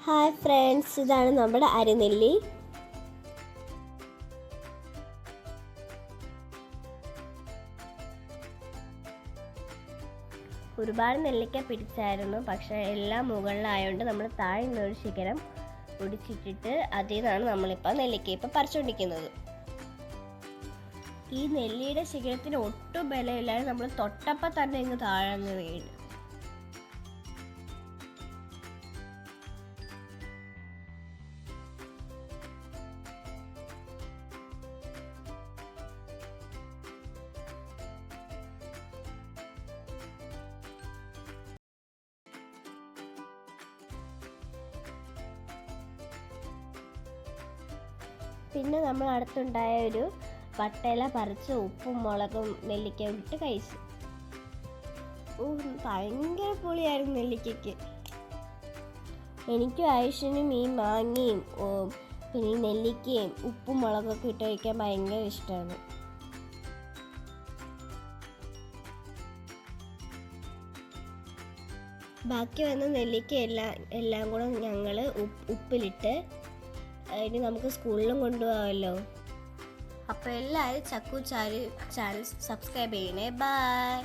Hi friends, ഇതാണ് നമ്മുടെ അരിനെല്ലി. ഒരുപാട് നെല്ലിക്ക പിടിച്ചായിരുന്നു, പക്ഷേ എല്ലാം മുകളിലായതുകൊണ്ട് നമ്മൾ താഴെ നിന്നൊരു ശിഖരം ഒടിച്ചിട്ടിട്ട് അതിൽ നിന്നാണ് നമ്മളിപ്പോൾ നെല്ലിക്ക പറിച്ചുകൊണ്ടിരിക്കുന്നത്. ഈ നെല്ലിയുടെ ശിഖരത്തിന് ഒട്ടും ബലമില്ലാതെ നമ്മൾ തൊട്ടപ്പം തന്നെ ഇങ്ങ് താഴെ വീണ്. പിന്നെ നമ്മൾ അടുത്തുണ്ടായ ഒരു പട്ടയില പറിച്ച് ഉപ്പും മുളകും നെല്ലിക്ക ഇട്ട് കഴിച്ചു. ഭയങ്കര പൊളിയായിരുന്നു നെല്ലിക്കയ്ക്ക്. എനിക്കും ആയുഷിനും ഈ മാങ്ങയും പിന്നെ ഈ നെല്ലിക്കയും ഉപ്പും മുളകൊക്കെ ഇട്ട് കഴിക്കാൻ ഭയങ്കര ഇഷ്ടമാണ്. ബാക്കി വന്ന നെല്ലിക്ക എല്ലാം കൂടെ ഞങ്ങൾ ഉപ്പിലിട്ട് ഇനി നമുക്ക് സ്കൂളിലും കൊണ്ടുപോകാമല്ലോ. അപ്പോൾ എല്ലാവരും ചക്കു ചാനൽ സബ്സ്ക്രൈബ് ചെയ്യണേ. ബൈ.